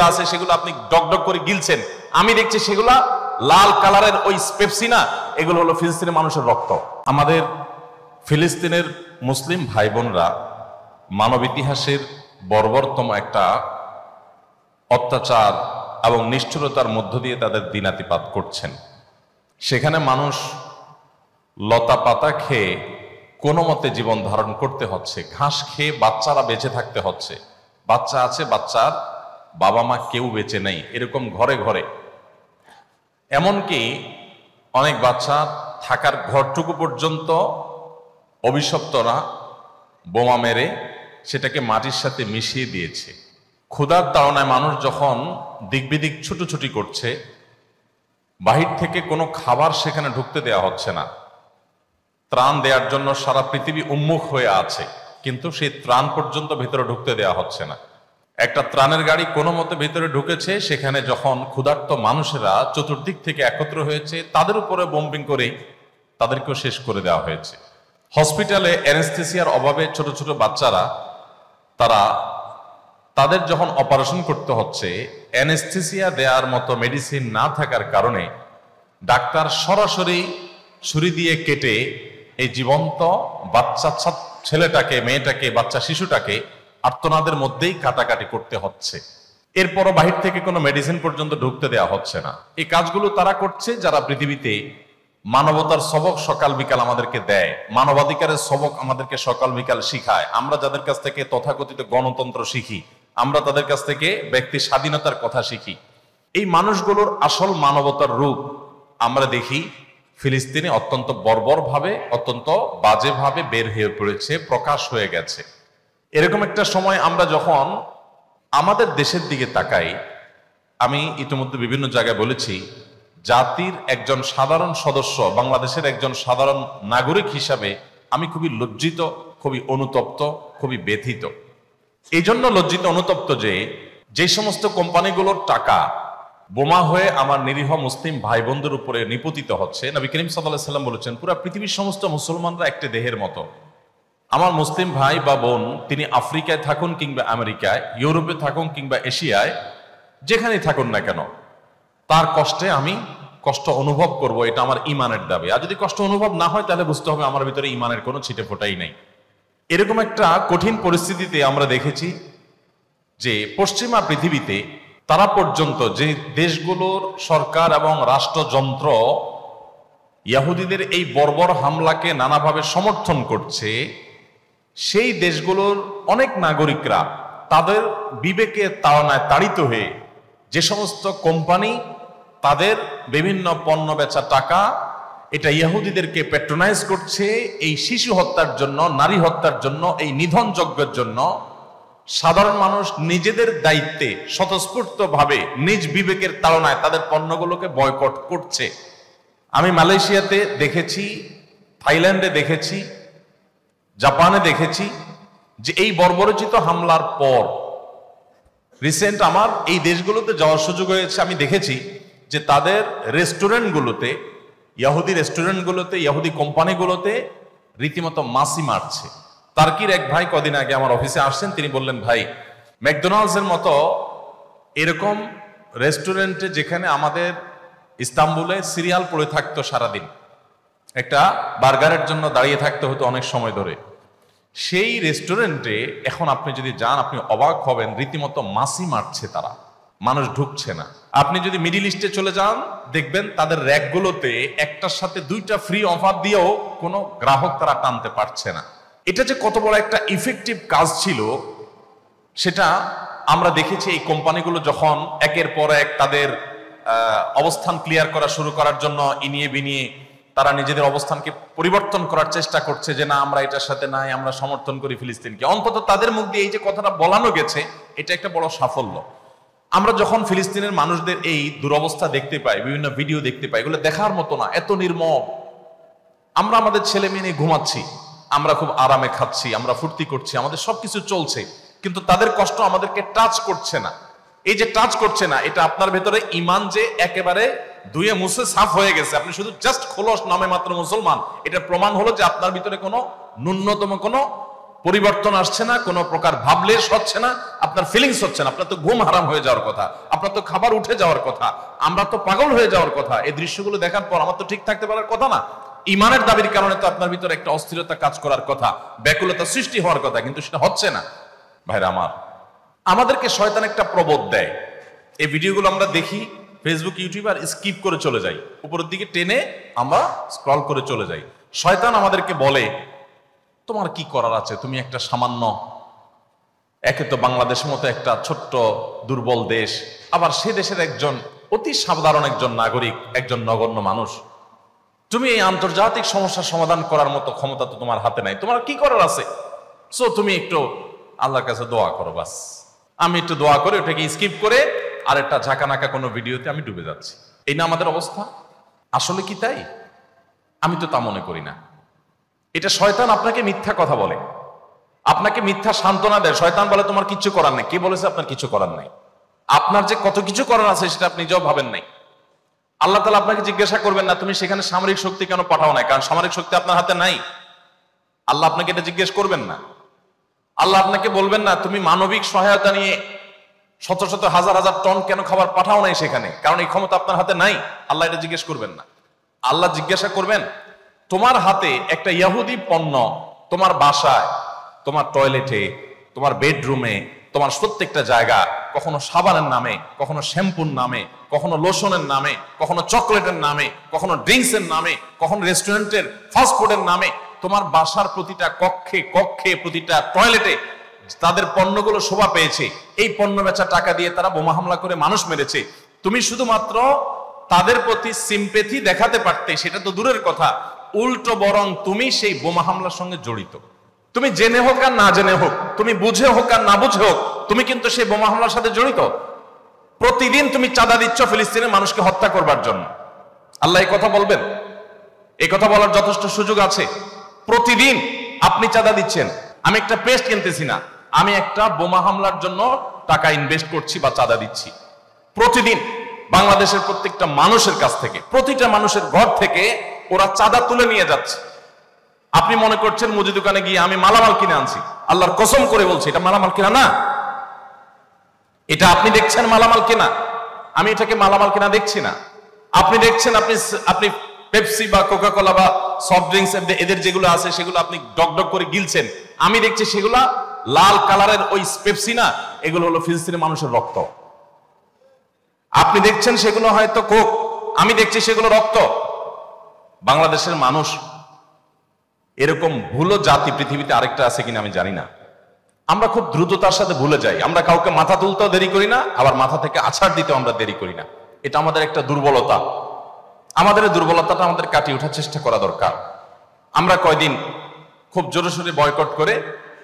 যেগুলো আছে সেগুলো আপনি ডকডক করে গিলছেন, আমি দেখছি সেগুলা লাল কালারের ওই পেপসি না, এগুলো হলো ফিলিস্তিনের মানুষের রক্ত। আমাদের ফিলিস্তিনের মুসলিম ভাই বোনরা মানব ইতিহাসের বর্বরতম একটা অত্যাচার এবং নিষ্ঠুরতার মধ্য দিয়ে তাদের দিনাতিপাত করছেন। সেখানে মানুষ লতা পাতা খেয়ে কোনো মতে জীবন ধারণ করতে হচ্ছে, ঘাস খেয়ে বাচ্চারা বেঁচে থাকতে হচ্ছে। বাচ্চা আছে, বাচ্চার বাবা মা কেউ বেঁচে নেই, এরকম ঘরে ঘরে। এমনকি অনেক বাচ্চা থাকার ঘরটুকু পর্যন্ত অভিশপ্তরা বোমা মেরে সেটাকে মাটির সাথে মিশিয়ে দিয়েছে। ক্ষুধার তাড়নায় মানুষ যখন দিকবিদিক ছুটোছুটি করছে, বাহির থেকে কোনো খাবার সেখানে ঢুকতে দেওয়া হচ্ছে না। ত্রাণ দেওয়ার জন্য সারা পৃথিবী উন্মুখ হয়ে আছে, কিন্তু সেই ত্রাণ পর্যন্ত ভেতরে ঢুকতে দেওয়া হচ্ছে না। একটা ত্রাণের গাড়ি কোনো মতে ভেতরে ঢুকেছে, সেখানে যখন ক্ষুধার্ত মানুষেরা চতুর্দিক থেকে একত্র হয়েছে, তাদের উপরে বোম্বিং করে তাদেরকেও শেষ করে দেওয়া হয়েছে। হসপিটালে অ্যানেস্থেসিয়ার অভাবে ছোট ছোট বাচ্চারা তাদের যখন অপারেশন করতে হচ্ছে, অ্যানেস্থেসিয়া দেওয়ার মতো মেডিসিন না থাকার কারণে ডাক্তার সরাসরি ছুরি দিয়ে কেটে এই জীবন্ত বাচ্চা ছেলেটাকে, মেয়েটাকে, বাচ্চা শিশুটাকে আর্তনাদের মধ্যেই কাটাকাটি করতে হচ্ছে। এরপরও বাহির থেকে কোনো মেডিসিন পর্যন্ত ঢুকতে দেওয়া হচ্ছে না। এই কাজগুলো তারা করছে যারা পৃথিবীতে মানবতার সবক সকাল বিকাল আমাদেরকে দেয়, মানবাধিকারের সবক আমাদেরকে সকাল বিকাল শিখায়। আমরা যাদের কাছ থেকে তথাকথিত গণতন্ত্র শিখি, আমরা তাদের কাছ থেকে ব্যক্তি স্বাধীনতার কথা শিখি। এই মানুষগুলোর আসল মানবতার রূপ আমরা দেখি ফিলিস্তিনে অত্যন্ত বর্বরভাবে, অত্যন্ত বাজেভাবে বের হয়ে পড়েছে, প্রকাশ হয়ে গেছে। এরকম একটা সময় আমরা যখন আমাদের দেশের দিকে তাকাই, আমি ইতিমধ্যে বিভিন্ন জায়গায় বলেছি, জাতির একজন সাধারণ সদস্য, বাংলাদেশের একজন সাধারণ নাগরিক হিসাবে আমি খুবই লজ্জিত, খুবই অনুতপ্ত, খুবই ব্যথিত। এই জন্য লজ্জিত অনুতপ্ত যে সমস্ত কোম্পানিগুলোর টাকা বোমা হয়ে আমার নিরীহ মুসলিম ভাই বোনদের উপরে নিপতিত হচ্ছে। নবী করিম সাল্লাল্লাহু আলাইহি ওয়াসাল্লাম বলেছেন, পুরো পৃথিবীর সমস্ত মুসলমানরা একটি দেহের মতো। আমার মুসলিম ভাই বা বোন তিনি আফ্রিকায় থাকুন কিংবা আমেরিকায়, ইউরোপে থাকুন কিংবা এশিয়ায়, যেখানেই থাকুন না কেন, তার কষ্টে আমি কষ্ট অনুভব করব, এটা আমার ইমানের দাবি। আর যদি কষ্ট অনুভব না হয় তাহলে বুঝতে হবে আমার ভিতরে ইমানের কোনো ছিটে ফোটাই নেই। এরকম একটা কঠিন পরিস্থিতিতে আমরা দেখেছি যে পশ্চিমা পৃথিবীতে তারা পর্যন্ত যে দেশগুলোর সরকার এবং রাষ্ট্রযন্ত্র ইহুদিদের এই বর্বর হামলাকে নানাভাবে সমর্থন করছে, সেই দেশগুলোর অনেক নাগরিকরা তাদের বিবেকের তাড়নায় তাড়িত হয়ে যে সমস্ত কোম্পানি তাদের বিভিন্ন পণ্য বেচা টাকা এটা ইহুদিদেরকে প্যাট্রোনাইজ করছে এই শিশু হত্যার জন্য, নারী হত্যার জন্য, এই নিধন যজ্ঞের জন্য, সাধারণ মানুষ নিজেদের দায়িত্বে স্বতঃস্ফূর্তভাবে নিজ বিবেকের তাড়নায় তাদের পণ্যগুলোকে বয়কট করছে। আমি মালয়েশিয়াতে দেখেছি, থাইল্যান্ডে দেখেছি, জাপানে দেখেছি যে এই বর্বরচিত হামলার পর রিসেন্ট আমার এই দেশগুলোতে যাওয়ার সুযোগ হয়েছে। আমি দেখেছি যে তাদের রেস্টুরেন্টগুলোতে, ইহুদি রেস্টুরেন্টগুলোতে, ইহুদি কোম্পানিগুলোতে রীতিমতো মাছি মারছে। টার্কির এক ভাই কদিন আগে আমার অফিসে আসছেন, তিনি বললেন, ভাই ম্যাকডোনাল্ডসের মতো এরকম রেস্টুরেন্টে যেখানে আমাদের ইস্তাম্বুলে সিরিয়াল পড়ে থাকতো সারাদিন, একটা বার্গারের জন্য দাঁড়িয়ে থাকতে হতো অনেক সময় ধরে, সেই রেস্টুরেন্টে এখন আপনি যদি যান আপনি অবাক হবেন, রীতিমতো মাছি মারছে তারা, মানুষ ঢুকছে না। আপনি যদি মিডিল ইস্টে চলে যান দেখবেন তাদের র্যাকগুলোতে একটার সাথে দুইটা ফ্রি অফার দিয়েও কোনো গ্রাহক তারা টানতে পারছে না। এটা যে কত বড় একটা ইফেক্টিভ কাজ ছিল সেটা আমরা দেখেছি। এই কোম্পানিগুলো যখন একের পর এক তাদের অবস্থান ক্লিয়ার করা শুরু করার জন্য ইনিয়ে বিনিয়ে তারা নিজেদের অবস্থানকে পরিবর্তন করার চেষ্টা করছে যে না আমরা এটার সাথে নাই, আমরা সমর্থন করি ফিলিস্তিনকে, অন্তত তাদের মুখ দিয়ে এই যে কথাটা বলানো গেছে এটা একটা বড় সাফল্য। আমরা যখন ফিলিস্তিনের মানুষদের এই দুরবস্থা দেখতে পাই, বিভিন্ন ভিডিও দেখতে পাই, এগুলো দেখার মতো না, এত নির্মম। আমরা আমাদের ছেলে মেয়ে নিয়ে ঘুমাচ্ছি, আমরা খুব আরামে খাচ্ছি, আমরা ফুর্তি করছি, আমাদের সবকিছু চলছে, কিন্তু তাদের কষ্ট আমাদেরকে টাচ করছে না। এই যে টাচ করছে না, এটা আপনার ভেতরে ইমান যে একেবারে ধুয়ে মুছে সাফ হয়ে গেছে, আপনি শুধু জাস্ট খোলস নামে মাত্র মুসলমান, এটা প্রমাণ হলো যে আপনার ভিতরে কোনো ন্যূনতম কোনো পরিবর্তন আসছে না, কোনো প্রকার ভাবলেশ হচ্ছে না, আপনার ফিলিংস হচ্ছে না। আপনার তো ঘুম হারাম হয়ে যাওয়ার কথা, আপনার তো খাবার উঠে যাওয়ার কথা, আমরা তো পাগল হয়ে যাওয়ার কথা। এই দৃশ্যগুলো দেখার পর আমার তো ঠিক থাকতে পারার কথা না। ইমানের দাবির কারণে তো আপনার ভিতরে একটা অস্থিরতা কাজ করার কথা, ব্যাকুলতা সৃষ্টি হওয়ার কথা, কিন্তু সেটা হচ্ছে না। ভাইরা আমার, আমাদেরকে শয়তান একটা প্রবোধ দেয়। এই ভিডিওগুলো আমরা দেখি ফেসবুক, ইউটিউব, আর স্কিপ করে চলে যাই, উপরের দিকে টেনে আমরা স্ক্রল করে চলে যাই। শয়তান আমাদেরকে বলে, তোমার কি করার আছে, তুমি একটা সামান্য, একে তো বাংলাদেশের মতো একটা ছোট্ট দুর্বল দেশ, আবার সে দেশের একজন অতি সাধারণ একজন নাগরিক, একজন নগণ্য মানুষ, তুমি এই আন্তর্জাতিক সমস্যার সমাধান করার মতো ক্ষমতা তো তোমার হাতে নাই, তোমার কি করার আছে? সো তুমি একটু আল্লাহর কাছে দোয়া করো। বাস, আমি একটু দোয়া করে ওটাকে স্কিপ করে আর একটা ঝাঁকানাকা কোনো ভিডিওতে আমি ডুবে যাচ্ছি। এই না আমাদের অবস্থা? আসলে কি তাই? আমি তো তা মনে করি না। এটা শয়তান আপনাকে মিথ্যা কথা বলে, আপনাকে মিথ্যা সান্ত্বনা দেয়। শয়তান বলে তোমার কিচ্ছু করার নেই। কে বলেছে আপনার কিছু করার নেই? আপনার যে কত কিছু করার আছে সেটা আপনি নিজেও ভাবেন নাই। আল্লাহ তাআলা আপনাকে জিজ্ঞাসা করবেন না তুমি সেখানে সামরিক শক্তি কেন পাঠাও নাই, কারণ সামরিক শক্তি আপনার হাতে নাই। আল্লাহ আপনাকে এটা জিজ্ঞেস করবেন না। আল্লাহ আপনাকে বলবেন না তুমি মানবিক সহায়তা নিয়ে শত শত হাজার হাজার টন কেন খাবার পাঠাও নাই সেখানে, কারণ এই ক্ষমতা আপনার হাতে নাই। আল্লাহ এটা জিজ্ঞেস করবেন না। আল্লাহ জিজ্ঞাসা করবেন তোমার হাতে একটা ইহুদি পণ্য তোমার বাসায়, তোমার টয়লেটে, তোমার বেডরুমে, তোমার প্রত্যেকটা জায়গা, কখনো সাবানের নামে, কখনো শ্যাম্পুর নামে, কখনো লোশনের নামে, কখনো চকলেটের নামে, কখনো ড্রিঙ্কসের নামে, কখনো রেস্টুরেন্টের ফাস্টফুডের নামে, তোমার বাসার প্রতিটা কক্ষে কক্ষে, প্রতিটা টয়লেটে তাদের পণ্যগুলো শোভা পেয়েছে। এই পণ্য বেচা টাকা দিয়ে তারা বোমা হামলা করে মানুষ মেরেছে। তুমি শুধুমাত্র তাদের প্রতি সিম্পেথি দেখাতে পারতে, সেটা তো দূরের কথা, উল্টো বরং তুমি সেই বোমা হামলার সঙ্গে জড়িত। তুমি জেনে হোক আর না জেনে হোক, তুমি বুঝে হোক আর না বুঝে হোক, তুমি কিন্তু সেই বোমা হামলার সাথে জড়িত। প্রতিদিন তুমি চাঁদা দিচ্ছ ফিলিস্তিনের মানুষকে হত্যা করবার জন্য। আল্লাহ এই কথা বলবেন? এই কথা বলার যথেষ্ট সুযোগ আছে? প্রতিদিন আপনি চাঁদা দিচ্ছেন। আমি একটা পেস্ট কিনতেছি না, আমি একটা বোমা হামলার জন্য টাকা ইনভেস্ট করছি বা চাঁদা দিচ্ছি। প্রতিদিন বাংলাদেশের প্রত্যেকটা মানুষের কাছ থেকে, প্রতিটা মানুষের ঘর থেকে ওরা চাঁদা তুলে নিয়ে যাচ্ছে। আপনি মনে করছেন মুদি দোকানে গিয়ে আমি মালামাল কিনে আনছি। আল্লাহর কসম করে বলছি এটা মালামাল কিনা না। এটা আপনি দেখছেন মালামাল কিনা, আমি এটাকে মালামাল কিনা দেখছি না। আপনি দেখছেন আপনি পেপসি বা কোকা কোলা বা সফট ড্রিঙ্কস এদের যেগুলো আছে সেগুলো আপনি ডক করে গিলছেন। আমি দেখছি সেগুলা লাল কালারের ওই পেপসি না, এগুলো হলো ফিলিস্তিনের মানুষের রক্ত। আপনি দেখছেন সেগুলো হয়তো কোক, আমি দেখছি সেগুলো রক্ত। বাংলাদেশের মানুষ এরকম ভুলো জাতি পৃথিবীতে আরেকটা আছে কিনা আমি জানি না। আমরা খুব দ্রুততার সাথে ভুলে যাই। আমরা কাউকে মাথা তুলতেও দেরি করি না, আবার মাথা থেকে আছাড় দিতেও আমরা দেরি করি না। এটা আমাদের একটা দুর্বলতা। আমাদের এই দুর্বলতাটা আমাদের কাটিয়ে ওঠার চেষ্টা করা দরকার। আমরা কয়দিন খুব জোরে সোরে বয়কট করে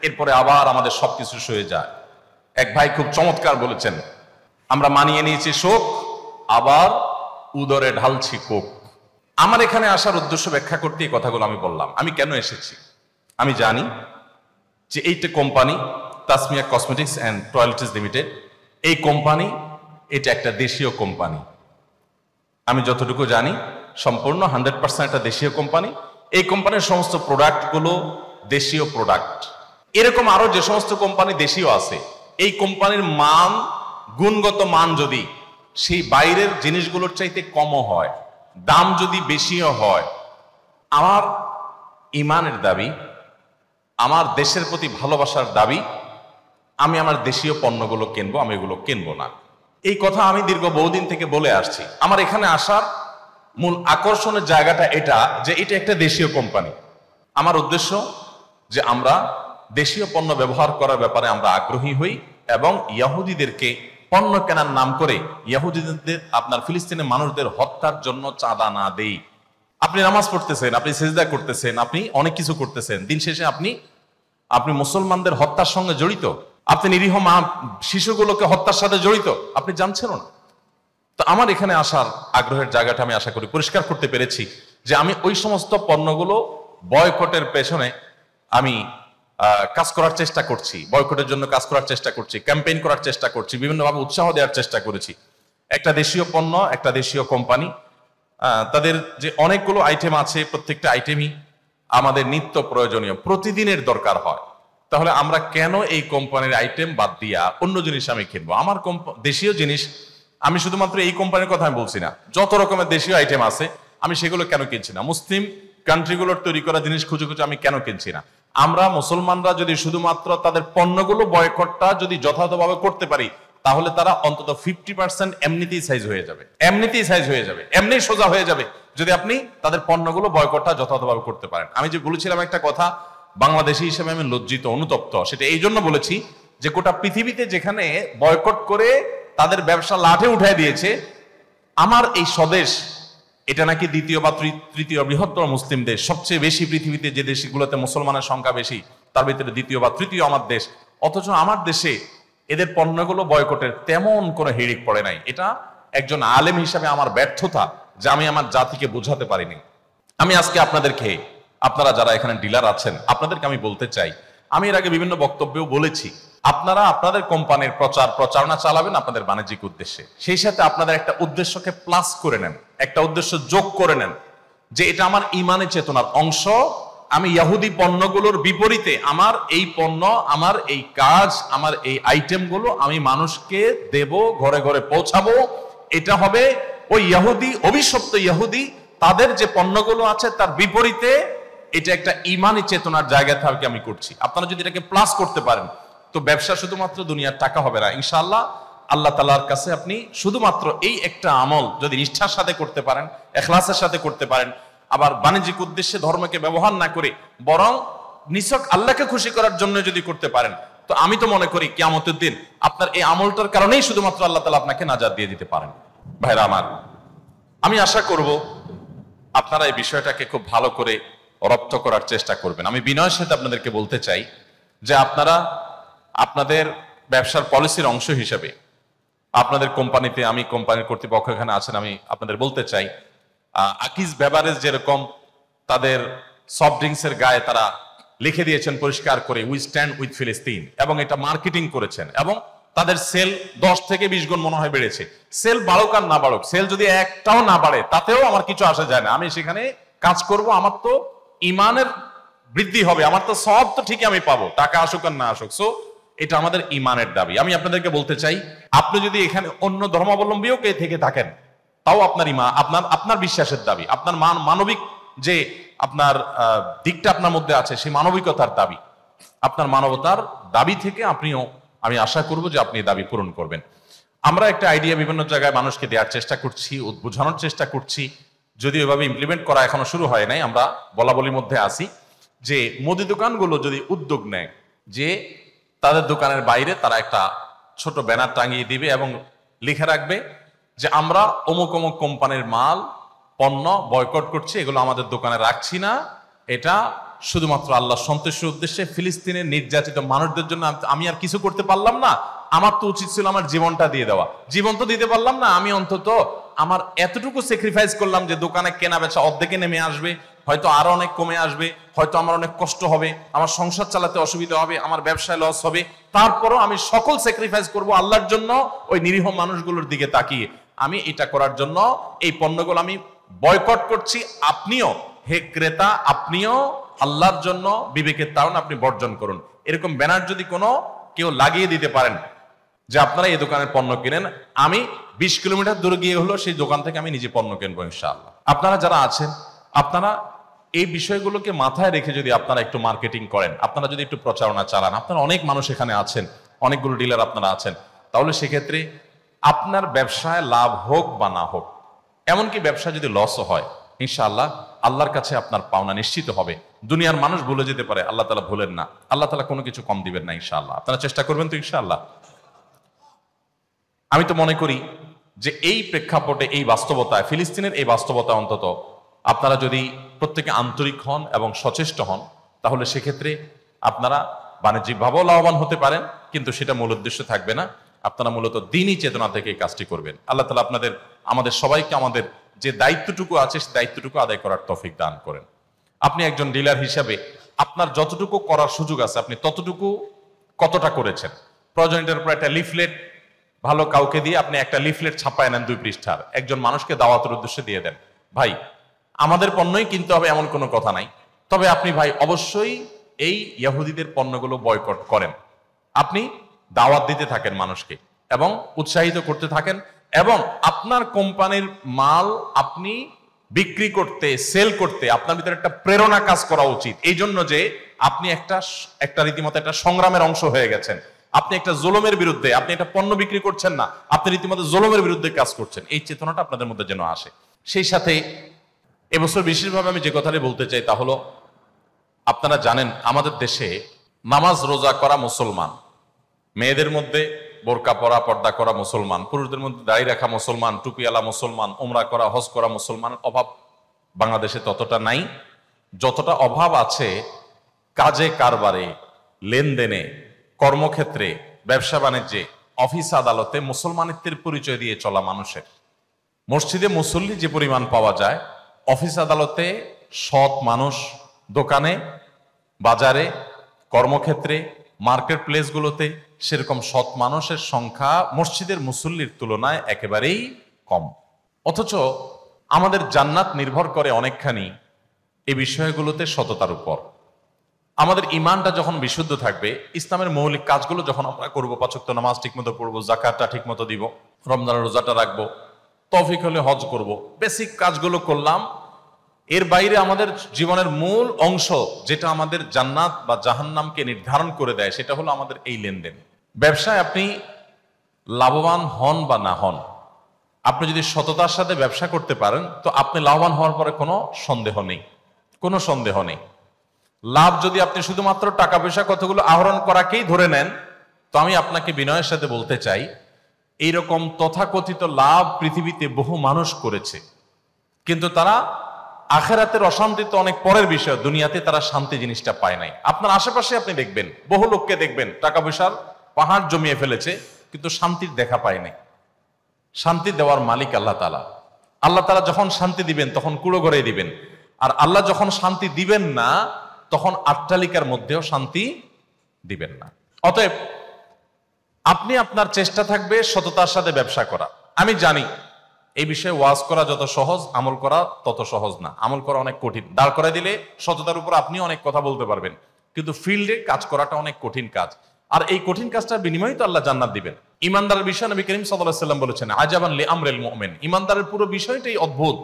এরপরে আবার আমাদের সবকিছু সয়ে যায়। এক ভাই খুব চমৎকার বলেছেন, আমরা মানিয়ে নিয়েছি শোক, আবার উদরে ঢালছি কোক। আমার এখানে আসার উদ্দেশ্য ব্যাখ্যা করতে এই কথাগুলো আমি বললাম। আমি কেন এসেছি? আমি জানি যে এইটা company Tasmia cosmetics and toilets limited, এই কোম্পানি এটা একটা দেশীয় কোম্পানি। আমি যতটুকু জানি সম্পূর্ণ 100% একটা দেশীয় কোম্পানি। এই কোম্পানির সমস্ত প্রোডাক্টগুলো দেশীয় প্রোডাক্ট। এরকম আরো যে সমস্ত কোম্পানি দেশীয় আছে, এই কোম্পানির মান, গুণগত মান যদি সেই বাইরের জিনিসগুলোর চাইতে কমও হয়, দাম যদি বেশিও হয়, আমার ইমানের দাবি, আমার দেশের প্রতি ভালোবাসার দাবি, আমি আমার দেশীয় পণ্যগুলো কিনবো, আমি এগুলো কিনবো না। এই কথা আমি দীর্ঘ বহুদিন থেকে বলে আসছি। আমার এখানে আসার মূল আকর্ষণের জায়গাটা এটা যে এটা একটা দেশীয় কোম্পানি। আমার উদ্দেশ্য যে আমরা দেশীয় পণ্য ব্যবহার করার ব্যাপারে আমরা আগ্রহী হই এবং ইহুদিদেরকে পণ্য কেনার নাম করে ইহুদিদের, আপনার ফিলিস্তিনের মানুষদের হত্যার জন্য চাঁদা না দেই। আপনি নামাজ পড়তেছেন, আপনি সিজদা করতেছেন, আপনি অনেক কিছু করতেছেন, দিন শেষে আপনি মুসলমানদের হত্যার সঙ্গে জড়িত। আপনি নিরীহ মা শিশুগুলোকে হত্যার সাথে জড়িত, আপনি জানছেন না। তো আমার এখানে আসার আগ্রহের জায়গাটা আমি আশা করি পরিষ্কার করতে পেরেছি যে আমি ওই সমস্ত পণ্যগুলো বয়কটের পেছনে আমি কাজ করার চেষ্টা করছি, বয়কটের জন্য কাজ করার চেষ্টা করছি, ক্যাম্পেইন করার চেষ্টা করছি, বিভিন্নভাবে উৎসাহ দেওয়ার চেষ্টা করেছি। একটা দেশীয় পণ্য, একটা দেশীয় কোম্পানি, তাদের যে অনেকগুলো আইটেম আছে, প্রত্যেকটা আইটেমই আমাদের নিত্য প্রয়োজনীয়, প্রতিদিনের দরকার হয়। তো তাহলে আমরা কেন এই কোম্পানির আইটেম বাদ দিয়া অন্য জিনিস আমি কিনবো? আমার দেশীয় জিনিস, আমি শুধুমাত্র এই কোম্পানির কথা আমি বলছি না, যত রকমের দেশীয় আইটেম আছে আমি সেগুলো কেন কিনছি না? মুসলিম কান্ট্রিগুলোর তৈরি করা জিনিস খুঁজে খুঁজে আমি কেন কিনছি না? আমরা মুসলমানরা যদি শুধুমাত্র তাদের পণ্যগুলো বয়কটটা যদি যথাযথভাবে করতে পারি, তাহলে তারা অন্তত 50% এমনিতেই সাইজ হয়ে যাবে, এমনি সোজা হয়ে যাবে, যদি আপনি তাদের পণ্যগুলো বয়কটটা যথাযথভাবে করতে পারেন। আমি যে বলেছিলাম একটা কথা, বাংলাদেশি হিসেবে আমি লজ্জিত, অনুতপ্ত, সেটা এই জন্য বলেছি যে গোটা পৃথিবীতে যেখানে বয়কট করে তাদের ব্যবসা লাঠে উঠায় দিয়েছে, আমার এই স্বদেশ এটা নাকি দ্বিতীয় বা তৃতীয় বৃহত্তর মুসলিম দেশ, সবচেয়ে বেশি পৃথিবীতে যে দেশগুলোতে মুসলমানের সংখ্যা বেশি তার ভিতরে দ্বিতীয় বা তৃতীয় আমার দেশ, অথচ আমার দেশে এদের পণ্যগুলো বয়কটের তেমন কোনো হিড়িক পড়ে নাই। এটা একজন আলেম হিসাবে আমার ব্যর্থতা, যা আমি আমার জাতিকে বোঝাতে পারিনি। আমি আজকে আপনাদেরকে, আপনারা যারা এখানে ডিলার আছেন, আপনাদেরকে আমি বলতে চাই, আমি এর আগে বিভিন্ন বক্তব্যেও বলেছি, আপনারা আপনাদের কোম্পানির প্রচারণা চালাবেন আপনাদের বাণিজ্যিক উদ্দেশ্যে, সেই সাথে আপনাদের একটা উদ্দেশ্যকে প্লাস করে নেন, একটা উদ্দেশ্য যোগ করে নেন, যে এটা আমার ইমানের চেতনার অংশ। আমি ইহুদি পণ্যগুলোর বিপরীতে আমার এই পণ্য, আমার এই কাজ, আমার এই আইটেমগুলো আমি মানুষকে দেব, ঘরে ঘরে পৌঁছাবো। এটা হবে ওই ইহুদি, অভিশপ্ত ইহুদি, তাদের যে পণ্যগুলো আছে তার বিপরীতে। এটা একটা ইমানি চেতনার জায়গা থেকে আমি করছি। আপনারা যদি এটাকে প্লাস করতে পারেন, তো ব্যবসা শুধুমাত্র দুনিয়ার টাকা হবে না ইনশাআল্লাহ। আল্লাহ তাআলার কাছে আপনি শুধুমাত্র এই একটা আমল যদি নিষ্ঠার সাথে করতে পারেন, ইখলাসের সাথে করতে পারেন, আবার বাণিজ্যিক উদ্দেশ্যে ধর্মকে ব্যবহার না করে বরং নিছক আল্লাহকে খুশি করার জন্য যদি করতে পারেন, তো আমি তো মনে করি কিয়ামতের দিন আপনার এই আমলটার কারণেই শুধুমাত্র আল্লাহ তাআলা আপনাকে নাজাত দিয়ে দিতে পারেন। ভাইরা আমার, আমি আশা করব আপনারা এই বিষয়টাকে খুব ভালো করে রপ্ত করার চেষ্টা করবেন। আমি বিনয়ের সাথে আপনাদেরকে বলতে চাই যে আপনারা আপনাদের ব্যবসার পলিসির অংশ হিসেবে আপনাদের কোম্পানিতে, আমি কোম্পানির কর্তৃপক্ষ এখানে আছেন, আমি আপনাদের বলতে চাই, আকিজ বেভারেজ যেরকম তাদের সফট ড্রিঙ্কসের গায়ে তারা লিখে দিয়েছেন পরিষ্কার করে, উই স্ট্যান্ড উইথ ফিলিস্তিন, এবং এটা মার্কেটিং করেছেন, এবং তাদের সেল 10 থেকে 20 গুণ মনে হয় বেড়েছে। সেল বাড়ুক আর না বাড়ুক, সেল যদি একটাও না বাড়ে তাতেও আমার কিছু আসা যায় না, আমি সেখানে কাজ করব, আমার তো ইমানের বৃদ্ধি হবে, আমার তো সব তো ঠিকই আমি পাবো, টাকা আসুক আর না আসুক। সো এটা আমাদের ইমানের দাবি। আমি আপনাদেরকে বলতে চাই, আপনি যদি এখানে অন্য ধর্মাবলম্বীও কে থেকে থাকেন, তাও আপনার ইমান, আপনার বিশ্বাসের দাবি, আপনার মানবিক যে আপনার দিকটা আপনার মধ্যে আছে, সেই মানবিকতার দাবি, আপনার মানবতার দাবি থেকে আপনিও, আমি আশা করব যে আপনি দাবি পূরণ করবেন। আমরা একটা আইডিয়া বিভিন্ন জায়গায় মানুষকে দেওয়ার চেষ্টা করছি, বোঝানোর চেষ্টা করছি, যদি এভাবে ইমপ্লিমেন্ট করা এখনো শুরু হয় নাই। আমরা বলাবলির মধ্যে আসি যে মুদি দোকানগুলো যদি উদ্যোগ নেয় যে তাদের দোকানের বাইরে তারা একটা ছোট ব্যানার টাঙিয়ে দিবে এবং লিখে রাখবে যে আমরা অমুক অমুক কোম্পানির মাল পণ্য বয়কট করছি, এগুলো আমাদের দোকানে রাখছি না, এটা শুধুমাত্র আল্লাহ সন্তুষ্টির উদ্দেশ্যে, ফিলিস্তিনের নির্যাতিত মানুষদের জন্য আমি আর কিছু করতে পারলাম না, আমার তো উচিত ছিল আমার জীবনটা দিয়ে দেওয়া, জীবন তো দিতে পারলাম না, আমি অন্তত আমার এতটুকু স্যাক্রিফাইস করলাম যে দোকানে কেনা বেচা অর্ধেকে নেমে আসবে, হয়তো আরো অনেক কমে আসবে, হয়তো আমার অনেক কষ্ট হবে, আমার সংসার চালাতে অসুবিধা হবে, আমার ব্যবসায় লস হবে, তারপরও আমি সকল স্যাক্রিফাইস করব আল্লাহর জন্য, ওই নিরীহ মানুষগুলোর দিকে তাকিয়ে। আমি এটা করার জন্য এই পণ্যগুলো আমি বয়কট করছি। আপনিও হে ক্রেতা, আপনিও আল্লাহর জন্য বিবেকের তাড়না আপনি বর্জন করুন। এরকম ব্যানার যদি কোনো কেউ লাগিয়ে দিতে পারেন যে আপনারা এই দোকানের পণ্য কিনেন, আমি 20 কিলোমিটার দূরে গিয়ে হলো সেই দোকান থেকে আমি নিজে পণ্য কিনবো ইনশাআল্লাহ। আপনারা যারা আছেন, আপনারা এই বিষয়গুলোকে মাথায় রেখে যদি আপনারা একটু মার্কেটিং করেন, আপনারা যদি একটু প্রচারণা চালান, আপনারা অনেক মানুষ এখানে আছেন, অনেকগুলো ডিলার আপনারা আছেন, তাহলে সেক্ষেত্রে আপনার ব্যবসায় লাভ হোক বা না হোক, এমনকি ব্যবসা যদি লসও হয়, ইনশাআল্লাহ আল্লাহর কাছে আপনার পাওনা নিশ্চিত হবে। দুনিয়ার মানুষ ভুলে যেতে পারে, আল্লাহ তাআলা ভুলেন না, আল্লাহ তাআলা কোনো কিছু কম দিবেন না ইনশাআল্লাহ। আপনারা চেষ্টা করবেন তো ইনশাআল্লাহ। আমি তো মনে করি যে এই প্রেক্ষাপটে, এই বাস্তবতায়, ফিলিস্তিনের এই বাস্তবতা অন্তত আপনারা যদি প্রত্যেকে আন্তরিক হন এবং সচেষ্ট হন, তাহলে সেক্ষেত্রে আপনারা বাণিজ্যিকভাবেও লাভবান হতে পারেন, কিন্তু সেটা মূল উদ্দেশ্য থাকবে না। আপনারা মূলত দ্বীনি চেতনা থেকে এই কাজটি করবেন। আল্লাহ তাআলা আমাদের সবাইকে আমাদের যে দায়িত্বটুকু আছে সেই দায়িত্বটুকু আদায় করার তৌফিক দান করেন। আপনি একজন ডিলার হিসাবে আপনার যতটুকু করার সুযোগ আছে আপনি ততটুকু কতটা করেছেন? প্রয়োজন এটার উপর একটা লিফলেট ভালো কাউকে দিয়ে আপনি একটা লিফলেট ছাপায় নেন 2 পৃষ্ঠার, একজন মানুষকে দাওয়াতের উদ্দেশ্যে দিয়ে দেন, ভাই আমাদের পণ্যই কিনতে হবে এমন কোনো কথা নাই, তবে আপনি ভাই অবশ্যই এই ইহুদিদের পণ্যগুলো বয়কট করেন। আপনি দাওয়াত দিতে থাকেন মানুষকে এবং উৎসাহিত করতে থাকেন, এবং আপনার কোম্পানির মাল আপনি বিক্রি করতে, সেল করতে আপনার ভিতরে একটা প্রেরণা কাজ করা উচিত। এই জন্য যে আপনি একটা রীতিমতো একটা সংগ্রামের অংশ হয়ে গেছেন। আপনি একটা জুলুমের বিরুদ্ধে, আপনি একটা পণ্য বিক্রি করছেন না, আপনি রীতিমতো জুলুমের বিরুদ্ধে কাজ করছেন। এই চেতনাটা আপনাদের মধ্যে যেন আসে। সেই সাথে এবছর বিশেষভাবে আমি যে কথাটি বলতে চাই তা হলো, আপনারা জানেন আমাদের দেশে নামাজ রোজা করা মুসলমান, মেয়েদের মধ্যে বোরকা পরা, পর্দা করা মুসলমান, পুরুষদের মধ্যে দাড়ি রাখা মুসলমান, টুপিওয়ালা মুসলমান, উমরা করা, হজ করা মুসলমানের অভাব বাংলাদেশে ততটা নাই। যতটা অভাব আছে কাজে কারবারে, লেনদেনে, কর্মক্ষেত্রে, ব্যবসা বাণিজ্যে, অফিস আদালতে মুসলমানিত্বের পরিচয় দিয়ে চলা মানুষের। মসজিদে মুসল্লি যে পরিমাণ পাওয়া যায়, অফিস আদালতে সৎ মানুষ, দোকানে, বাজারে, কর্মক্ষেত্রে, মার্কেট প্লেসগুলোতে সেরকম সৎ মানুষের সংখ্যা মসজিদের মুসল্লির তুলনায় একেবারেই কম। অথচ আমাদের জান্নাত নির্ভর করে অনেকখানি এই বিষয়গুলোতে সততার উপর। আমাদের ইমানটা যখন বিশুদ্ধ থাকবে, ইসলামের মৌলিক কাজগুলো যখন আমরা করবো, ৫ ওয়াক্ত নামাজ ঠিকমতো পড়বো, জাকাতটা ঠিকমতো দিব, রমজানের রোজাটা রাখবো, তৌফিক হলে হজ করব, বেসিক কাজগুলো করলাম। এর বাইরে আমাদের জীবনের মূল অংশ যেটা আমাদের জান্নাত বা জাহান্নামকে নির্ধারণ করে দেয়, সেটা হলো আমাদের এই লেনদেন। ব্যবসায় আপনি লাভবান হন বা না হন, আপনি যদি সততার সাথে ব্যবসা করতে পারেন তো আপনি লাভবান হওয়ার পরে কোনো সন্দেহ নেই, কোনো সন্দেহ নেই। লাভ যদি আপনি শুধুমাত্র টাকা পয়সা কতগুলো আহরণ করাকেই ধরে নেন, তো আমি আপনাকে বিনয়ের সাথে বলতে চাই, এইরকম তথাকথিত লাভ পৃথিবীতে বহু মানুষ করেছে, কিন্তু তারা আখেরাতের অশান্তি তো অনেক পরের বিষয়, দুনিয়াতে তারা শান্তি জিনিসটা পায় নাই। আপনার আশেপাশে আপনি দেখবেন, বহু লোককে দেখবেন টাকা পয়সার পাহাড় জমিয়ে ফেলেছে, কিন্তু শান্তির দেখা পায় নাই। শান্তি দেওয়ার মালিক আল্লাহ তাআলা। আল্লাহ তাআলা যখন শান্তি দিবেন তখন কুড়ো ঘরে দিবেন, আর আল্লাহ যখন শান্তি দিবেন না তখন আট্টালিকার মধ্যেও শান্তি দিবেন না। অতএব আপনি আপনার চেষ্টা থাকবে সততার সাথে ব্যবসা করা। আমি জানি এই বিষয়ে ওয়াজ করা যত সহজ, আমল করা তত সহজ না। আমল করা অনেক কঠিন। দাঁড় করে দিলে সততার উপর আপনি অনেক কথা বলতে পারবেন, কিন্তু ফিল্ডে কাজ করাটা অনেক কঠিন কাজ। আর এই কঠিন কাজটার বিনিময়ে তো আল্লাহ জান্নাত দিবেন। ইমানদারের বিষয় নবী করিম সাল্লাল্লাহু আলাইহি ওয়াসাল্লাম বলেছেন, আজাবান লি আমরিল মুমিন, ইমানদারের পুরো বিষয়টাই অদ্ভুত।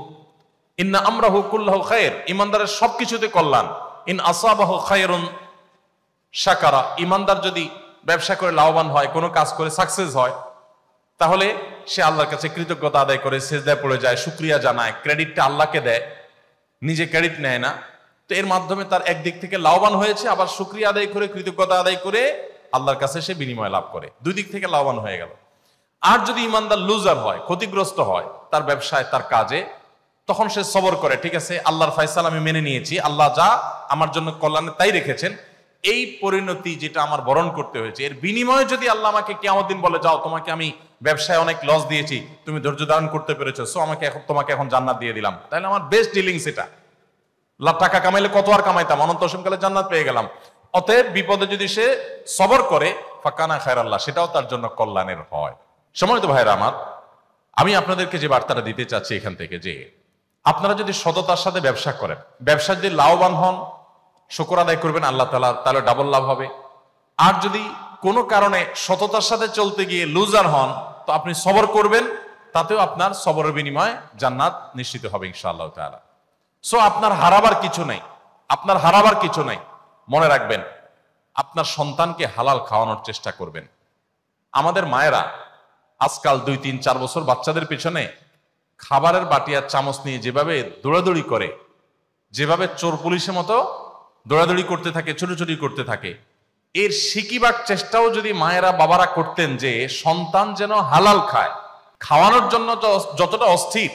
ইন্না আমরাহু কুল্লাহু খায়র, ইমানদারের সবকিছুতে কল্যাণ। ইন আসাবাহু খায়রুন শাকারা, ইমানদার যদি ব্যবসা করে লাভবান হয়, কোনো কাজ করে সাকসেস হয়, তাহলে সে আল্লাহর কাছে কৃতজ্ঞতা আদায় করে সিজদায় পড়ে যায়, শুকরিয়া জানায়, ক্রেডিটটা আল্লাহকে দেয়, নিজে ক্রেডিট নেয় না। তো এর মাধ্যমে তার একদিক থেকে লাভবান হয়েছে, আবার শুকরিয়া আদায় করে, কৃতজ্ঞতা আদায় করে আল্লাহর কাছে সে বিনিময় লাভ করে, দুই দিক থেকে লাভবান হয়ে গেল। আর যদি ইমানদার লুজার হয়, ক্ষতিগ্রস্ত হয় তার ব্যবসায়, তার কাজে, তখন সে সবর করে, ঠিক আছে আল্লাহর ফয়সালা আমি মেনে নিয়েছি, আল্লাহ যা আমার জন্য কল্যাণে তাই রেখেছেন, এই পরিণতি যেটা আমার বরণ করতে হয়েছে, এর বিনিময়ে যদি আল্লাহ আমাকে কিয়ামত দিন বলে, যাও তোমাকে আমি ব্যবসায় অনেক লস দিয়েছি, তুমি ধৈর্য ধারণ করতে পেরেছো, সো তোমাকে এখন জান্নাত দিয়ে দিলাম, তাহলে আমার বেস্ট ডিলিংস এটা। লাখ টাকা কামাইলে কত আর কামাইতাম, অনন্ত অসীমকালে জান্নাত পেয়ে গেলাম। অতএব বিপদে যদি সে সবর করে, ফাকানা খায়রাল্লাহ, সেটাও তার জন্য কল্যাণের হয়। সম্মানিত ভাইরা আমার, আমি আপনাদেরকে যে বার্তাটা দিতে চাচ্ছি এখান থেকে, যে আপনারা যদি সততার সাথে ব্যবসা করেন, ব্যবসা যদি লাভবান হন, শুকর আদায় করবেন আল্লাহ তাআলা, তাহলে ডাবল লাভ হবে। আর যদি কোনো কারণে সততার সাথে চলতে গিয়ে লুজার হন, তো আপনি সবর করবেন, তাতেও আপনার সবরের বিনিময়ে জান্নাত নিশ্চিত হবে ইনশাআল্লাহ তাআলা। সো আপনার হারাবার কিছু নেই, আপনার হারাবার কিছু নেই। মনে রাখবেন, আপনার সন্তানকে হালাল খাওয়ানোর চেষ্টা করবেন। আমাদের মায়েরা আজকাল 2, 3, 4 বছর বাচ্চাদের পেছনে খাবারের বাটি আর চামচ নিয়ে যেভাবে দৌড়াদৌড়ি করে, যেভাবে চোর পুলিশের মতো দৌড়াদৌড়ি করতে থাকে, ছুটোছুটি করতে থাকে, এর শিকিবার চেষ্টাও যদি মায়েরা বাবারা করতেন, যে সন্তান যেন হালাল খায়, খাওয়ানোর জন্য যতটা অস্থির,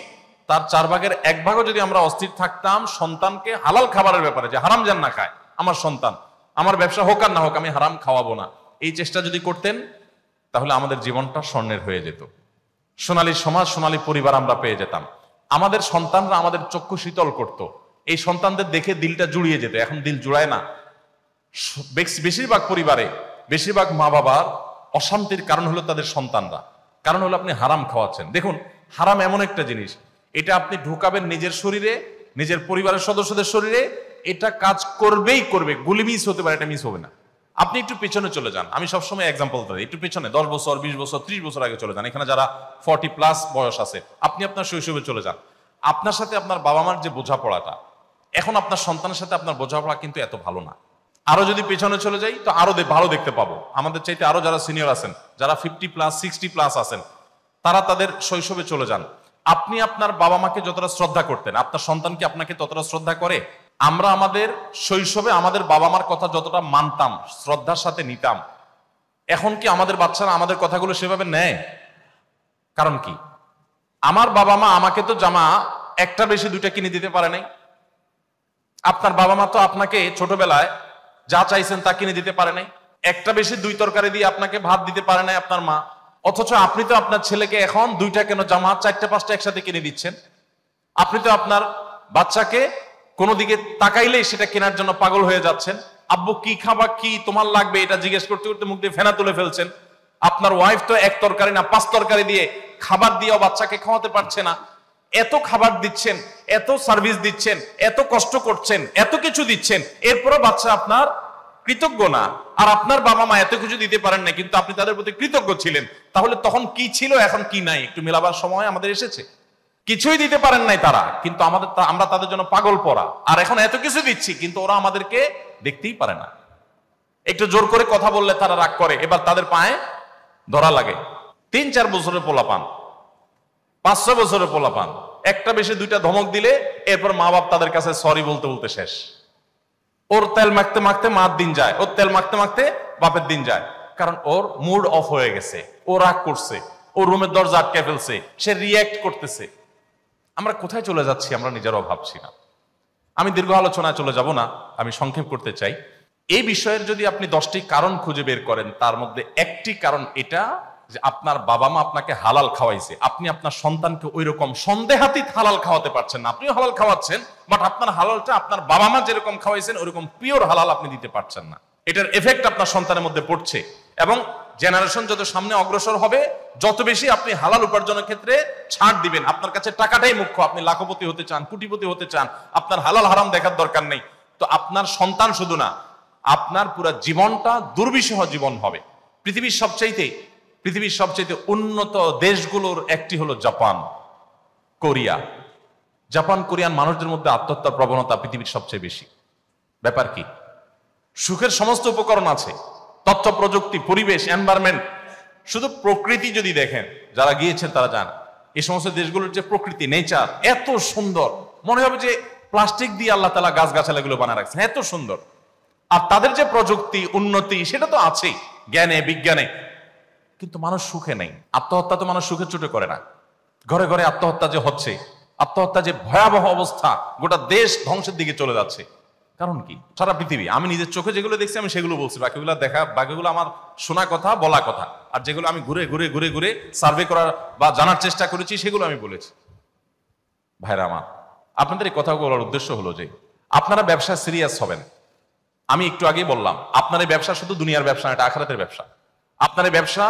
তার 4 ভাগের 1 ভাগও যদি আমরা অস্থির থাকতাম সন্তানকে হালাল খাবারের ব্যাপারে, যে হারাম যেন না খায় আমার সন্তান, আমার ব্যবসা হোক আর না হোক আমি হারাম খাওয়াবো না, এই চেষ্টা যদি করতেন, তাহলে আমাদের জীবনটা স্বর্ণের হয়ে যেত। সোনালী সমাজ, সোনালী পরিবার আমরা পেয়ে যেতাম। আমাদের সন্তানরা আমাদের চক্ষু শীতল করত, এই সন্তানদের দেখে দিলটা জুড়িয়ে যেত। এখন দিল জুড়ায় না। বেশিরভাগ পরিবারে, বেশিরভাগ মা বাবার অশান্তির কারণ হলো তাদের সন্তানরা, কারণ হলো আপনি হারাম খাওয়াচ্ছেন। দেখুন, হারাম এমন একটা জিনিস, এটা আপনি ঢুকাবেন নিজের শরীরে, নিজের পরিবারের সদস্যদের শরীরে, এটা কাজ করবেই করবে, গুলি মিস হতে পারে, এটা মিস হবে না। আপনি একটু পেছনে চলে যান, আমি সবসময় এক্সাম্পল দিই, একটু পেছনে 10 বছর 20 বছর 30 বছর আগে চলে যান। এখানে যারা 40+ বয়স আছে, আপনি আপনার শৈশবে চলে যান। আপনার সাথে আপনার বাবা মার যে বোঝাপড়াটা, এখন আপনার সন্তানের সাথে আপনার বোঝাপড়া কিন্তু এত ভালো না। আরো যদি পেছনে চলে যাই তো আরো ভালো দেখতে পাবো। আমাদের চাইতে আরো যারা সিনিয়র আছেন, যারা 50+, 60+ আছেন, তারা তাদের শৈশবে চলে যান। আপনি আপনার বাবা মাকে যতটা শ্রদ্ধা করতেন, আপনার সন্তান কি আপনাকে ততটা শ্রদ্ধা করে? আমরা আমাদের শৈশবে আমাদের বাবা মার কথা যতটা মানতাম, শ্রদ্ধার সাথে নিতাম, এখন কি আমাদের বাচ্চারা আমাদের কথাগুলো সেভাবে নেয়? কারণ কি? আমার বাবা মা আমাকে তো জামা একটা বেশি 2টা কিনে দিতে পারে নাই। আপনার বাবা মা তো আপনাকে ছোটবেলায় যা চাইছেন তা কিনে দিতে পারে নাই। একটা বেশি 2 তরকারি দিয়ে আপনাকে ভাত দিতে পারে নাই আপনার মা। অথচ আপনি তো আপনার ছেলেকে এখন 2টা কেন জামা, 4টা 5টা একসাথে কিনে দিচ্ছেন। আপনি তো আপনার বাচ্চাকে কোনো দিকে তাকাইলেই সেটা কেনার জন্য পাগল হয়ে যাচ্ছেন। আব্বু কি খাবা, কি তোমার লাগবে, এটা জিজ্ঞেস করতে করতে মুখ দিয়ে ফেনা তুলে ফেলছেন। আপনার ওয়াইফ তো 1 তরকারি না 5 তরকারি দিয়ে খাবার দিয়েও বাচ্চাকে খাওয়াতে পারছে না। এত খাবার দিচ্ছেন, এত সার্ভিস দিচ্ছেন, এত কষ্ট করছেন, এত কিছু দিচ্ছেন, এরপরও বাচ্চা আপনার কৃতজ্ঞ না। আর আপনার বাবা মা এত কিছু দিতে পারেন না, কিন্তু আপনি তাদের প্রতি কৃতজ্ঞ ছিলেন। তাহলে তখন কি ছিল, এখন কি নাই, একটু মেলাবার সময় আমাদের এসেছে। কিছুই দিতে পারেন নাই তারা, কিন্তু আমরা তাদের জন্য পাগল পড়া। আর এখন এত কিছু দিচ্ছি, কিন্তু ওরা আমাদেরকে দেখতেই পারে না। একটু জোর করে কথা বললে তারা রাগ করে, এবার তাদের পায়ে ধরা লাগে। 3-4 বছরের পোলাপান, 5-6 বছরের পোলাপান, একটা বেশি 2টা ধমক দিলে এরপর মা বাপ তাদের কাছে সরি বলতে বলতে শেষ। ওর তেল মাখতে মাখতে মার দিন যায়, ওর তেল মাখতে মাখতে বাপের দিন যায়। কারণ ওর মুড অফ হয়ে গেছে, ও রাগ করছে, ও রুমের দরজা আটকে ফেলছে, সে রিয়্যাক্ট করতেছে। আমরা কোথায় চলে যাচ্ছি আমরা নিজেরাও ভাবছি না। আমি দীর্ঘ আলোচনায় চলে যাব না, আমি সংক্ষেপ করতে চাই। এই বিষয়ের যদি আপনি 10টি কারণ খুঁজে বের করেন, তার মধ্যে একটি কারণ এটা যে আপনার বাবা মা আপনাকে হালাল খাওয়াইছে, আপনি আপনার সন্তানকে ওই রকম সন্দেহাতীত হালাল খাওয়াতে পারছেন না। আপনিও হালাল খাওয়াচ্ছেন, বাট আপনার হালালটা আপনার বাবা মা যেরকম খাওয়াইছেন ওইরকম পিওর হালাল আপনি দিতে পারছেন না। এটার এফেক্ট আপনার সন্তানের মধ্যে পড়ছে। এবং জেনারেশন যত সামনে অগ্রসর হবে, যত বেশি আপনি হালাল উপার্জনের ক্ষেত্রে ছাড় দিবেন। আপনার কাছে টাকাটাই মুখ্য। আপনি লাখপতি হতে চান, কোটিপতি হতে চান, আপনার হালাল হারাম দেখার দরকার নেই। তো আপনার সন্তান শুধু না, আপনার পুরো জীবনটা দুর্বিষহ জীবন হবে। পৃথিবীর সবচেয়ে উন্নত দেশগুলোর একটি হলো জাপান, কোরিয়া। জাপান কোরিয়ান মানুষদের মধ্যে আত্মহত্যার প্রবণতা পৃথিবীর সবচেয়ে বেশি। ব্যাপার কি? সুখের সমস্ত উপকরণ আছে, তথ্য প্রযুক্তি, পরিবেশ, এনভায়রনমেন্ট। শুধু প্রকৃতি যদি দেখেন, যারা গিয়েছেন তারা জান এই সমস্ত দেশগুলোর যে প্রকৃতি, নেচার এত সুন্দর, মনে হবে যে প্লাস্টিক দিয়ে আল্লাহ তাআলা গাছগাছালাগুলো বানায় রাখছেন, এত সুন্দর। আর তাদের যে প্রযুক্তি, উন্নতি, সেটা তো আছেই জ্ঞানে বিজ্ঞানে, কিন্তু মানুষ সুখে নেই। আত্মহত্যা তো মানুষ সুখে চুটে করে না। ঘরে ঘরে আত্মহত্যা যে হচ্ছে, আত্মহত্যা যে ভয়াবহ অবস্থা, গোটা দেশ ধ্বংসের দিকে চলে যাচ্ছে। কারণ কি? সারা পৃথিবী, আমি নিজের চোখে যেগুলো দেখছি আমি সেগুলো বলছি, বাকিগুলো আমার শোনা কথা, বলা কথা। আর যেগুলো আমি ঘুরে ঘুরে ঘুরে ঘুরে সার্ভে করার বা জানার চেষ্টা করেছি সেগুলো আমি বলেছি। ভাইরা আমার, আপনাদের এই কথা বলার উদ্দেশ্য হলো যে আপনারা ব্যবসা সিরিয়াস হবেন। আমি একটু আগেই বললাম, আপনার এই ব্যবসা শুধু দুনিয়ার ব্যবসা না, এটা আখিরাতের ব্যবসা। আপনার এই ব্যবসা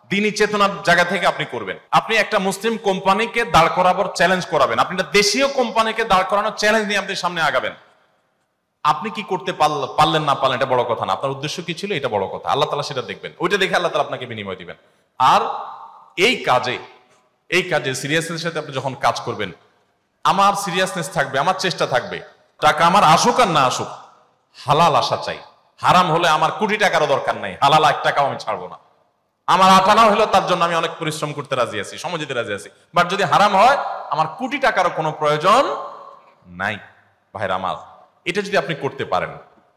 দ্বীনি চেতনার জায়গা থেকে আপনি করবেন। আপনি একটা মুসলিম কোম্পানিকে দাঁড় করাবার চ্যালেঞ্জ করাবেন, আপনি একটা দেশীয় কোম্পানিকে দাঁড় করানোর চ্যালেঞ্জ নিয়ে আপনি সামনে আগাবেন। আপনি কি করতে পারলেন না পারলেন এটা বড় কথা না, আপনার উদ্দেশ্য কি ছিল এটা বড় কথা। আল্লাহ তাআলা সেটা দেখবেন, ওইটা দেখে আল্লাহ তাআলা আপনাকে বিনিময় দিবেন। আর এই কাজে সিরিয়াসনেস সাথে আপনি যখন কাজ করবেন, আমার সিরিয়াসনেস থাকবে, আমার চেষ্টা থাকবে, টাকা আমার আসুক আর না আসুক, হালাল আসা চাই। হারাম হলে আমার কোটি টাকারও দরকার নাই, হালাল 1 টাকাও আমি ছাড়বো না। আমার আটানা হলো তার জন্য আমি অনেক পরিশ্রম করতে রাজি আছি, সময় দিতে রাজি আছি। বাট যদি হারাম হয়, আমার কোটি টাকারও কোনো প্রয়োজন নাই। ভাইরা আমার, এটা যদি আপনি করতে পারেন,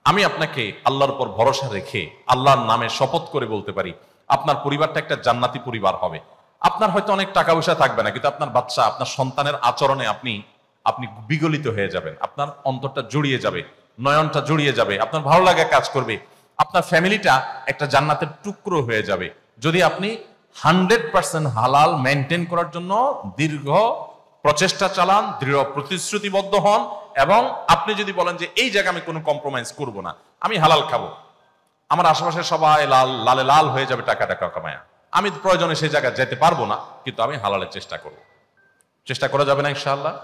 আমি আপনাকে আল্লাহর উপর ভরসা রেখে আল্লাহর নামে শপথ করে বলতে পারি, আপনার পরিবারটা একটা জান্নাতি পরিবার হবে। আপনার হয়তো অনেক টাকা পয়সা থাকবে না, কিন্তু আপনার বাচ্চা, আপনার সন্তানের আচরণে আপনি বিগলিত হয়ে যাবেন। আপনার অন্তরটা জড়িয়ে যাবে, নয়নটা জড়িয়ে যাবে, আপনার ভালো লাগা কাজ করবে। আপনার ফ্যামিলিটা একটা জান্নাতের টুকরো হয়ে যাবে যদি আপনি 100% হালাল মেনটেন করার জন্য দীর্ঘ প্রচেষ্টা চালান, দৃঢ় প্রতিশ্রুতিবদ্ধ হন। এবং আপনি যদি বলেন যে এই জায়গায় আমি কোনো কম্প্রোমাইজ করব না, আমি হালাল খাবো, আমার আশেপাশে সবাই লালে লাল হয়ে যাবে টাকা কামায়া, আমি প্রয়োজনে সেই জায়গায় যেতে পারবো না, কিন্তু আমি হালালের চেষ্টা করব। চেষ্টা করা যাবে না ইনশাআল্লাহ?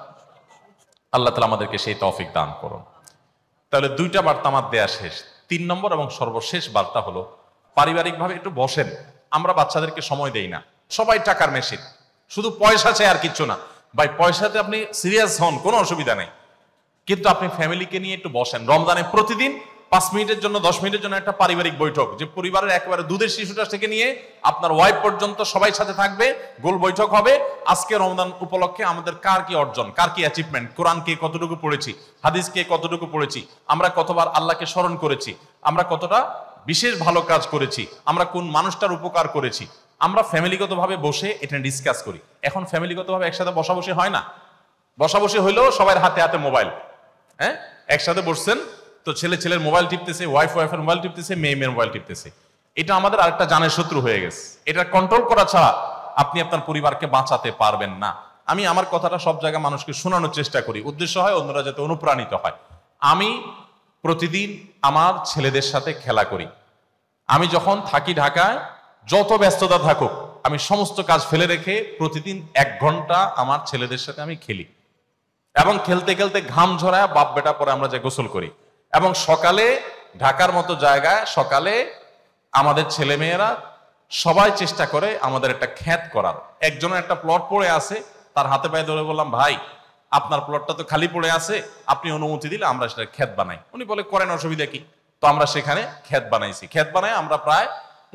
আল্লাহ তাআলা আমাদেরকে সেই তৌফিক দান করুন। তাহলে 2টা বার্তা আমার দেয়া শেষ। 3 নম্বর এবং সর্বশেষ বার্তা হলো, পারিবারিকভাবে একটু বসেন। আমরা বাচ্চাদেরকে সময় দেই না, সবাই টাকার মেশিন, শুধু পয়সা চাই আর কিচ্ছু না। ভাই পয়সাতে আপনি সিরিয়াস হন, কোনো অসুবিধা নেই, কিন্তু আপনি ফ্যামিলিকে নিয়ে একটু বসেন। রমজানে প্রতিদিন 5 মিনিটের জন্য 10 মিনিটের জন্য একটা পারিবারিক বৈঠক, যে পরিবারের একেবারে দুধের শিশুটা থেকে নিয়ে আপনার ওয়াইফ পর্যন্ত সবাই সাথে থাকবে, গোল বৈঠক হবে। আজকে রমজান উপলক্ষে আমাদের কার কি অর্জন, কার কি অ্যাচিভমেন্ট, কোরআন কে কতটুকু পড়েছি, হাদিস কে কতটুকু পড়েছি, আমরা কতবার আল্লাহকে স্মরণ করেছি, আমরা কতটা বিশেষ ভালো কাজ করেছি, আমরা কোন মানুষটার উপকার করেছি, আমরা ফ্যামিলিগতভাবে বসে এটা ডিসকাস করি। এখন ফ্যামিলিগতভাবে একসাথে বসাবসি হয় না, বসাবসি হইলেও সবার হাতে হাতে মোবাইল। হ্যাঁ, একসাথে বসছেন তো ছেলে ছেলের মোবাইল টিপতেছে, ওয়াইফ ওয়াইফের মোবাইল টিপতেছে, মেয়ে মেয়ের মোবাইল টিপতেছে। এটা আমাদের আরেকটা জানের শত্রু হয়ে গেছে। এটা কন্ট্রোল করা ছাড়া আপনি আপনার পরিবারকে বাঁচাতে পারবেন না। আমি আমার কথাটা সব জায়গায় মানুষকে শোনানোর চেষ্টা করি, উদ্দেশ্য হয় অন্যরা যাতে অনুপ্রাণিত হয়। আমি প্রতিদিন আমার ছেলেদের সাথে খেলা করি। আমি যখন থাকি ঢাকায়, যত ব্যস্ততা থাকুক, আমি সমস্ত কাজ ফেলে রেখে প্রতিদিন 1 ঘন্টা আমার ছেলেদের সাথে আমি খেলি, এবং খেলতে খেলতে ঘাম ঝরায় বাপ বেটা পরে আমরা যে গোসল করি। এবং সকালে ঢাকার মতো জায়গায় সকালে আমাদের ছেলে মেয়েরা সবাই চেষ্টা করে আমাদের একটা ক্ষেত করার। একজনের একটা প্লট পড়ে আছে, তার হাতে পায়ে ধরে বললাম, ভাই আপনার প্লটটা তো খালি পড়ে আছে, আপনি অনুমতি দিলে আমরা সেটা ক্ষেত বানাই। উনি বলে, করেন, অসুবিধা কি। তো আমরা সেখানে ক্ষেত বানাইছি। ক্ষেত বানাই আমরা প্রায়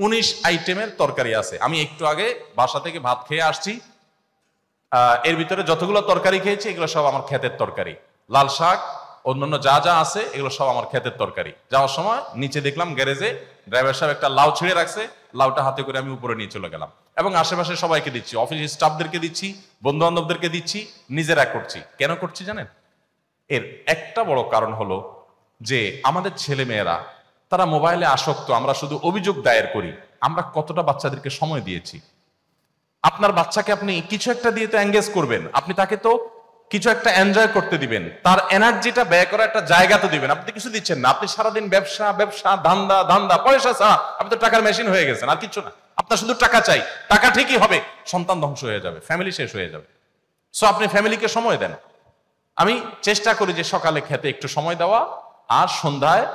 19 আইটেমের তরকারি আছে। আমি একটু আগে বাসা থেকে ভাত খেয়ে আসছি, এর ভিতরে যতগুলো তরকারি খেয়েছি এগুলো সব আমার ক্ষেতের তরকারি। লাল শাক, অন্যান্য যা যা আছে এগুলো সব আমার ক্ষেতের তরকারি। যাওয়ার সময় নিচে দেখলাম গ্যারেজে ড্রাইভার সাহেব একটা লাউ ছিঁড়ে রাখছে, লাউটা হাতে করে আমি উপরে নিয়ে চলে গেলাম, এবং আশেপাশে সবাইকে দিচ্ছি, অফিস স্টাফদেরকে দিচ্ছি, বন্ধু বান্ধবদেরকে দিচ্ছি, নিজেরা করছি। কেন করছি জানেন? এর একটা বড় কারণ হলো যে আমাদের ছেলে মেয়েরা তারা মোবাইলে আসক্ত। আমরা শুধু অভিযোগ দায়ের করি, আমরা কতটা বাচ্চাদেরকে সময় দিয়েছি। আপনার বাচ্চাকে আপনি কিছু একটা দিয়ে তো এঙ্গেজ করবেন, আপনি তাকে তো কিছু একটা এনজয় করতে দিবেন, তার এনার্জিটা ব্যয় করার একটা জায়গা তো দিবেন। আপনি কিছু দিচ্ছেন না, আপনি সারাদিন ব্যবসা ব্যবসা, ধান্দা ধান্দা, পয়সা ছাড়া আপনি তো টাকার মেশিন হয়ে গেছেন, আর কিছু না। আপনার শুধু টাকা চাই, টাকা ঠিকই হবে, সন্তান ধ্বংস হয়ে যাবে, ফ্যামিলি শেষ হয়ে যাবে। সো আপনি ফ্যামিলিকে সময় দেন। আমি চেষ্টা করি যে সকালে খেতে একটু সময় দেওয়া, আর সন্ধ্যায়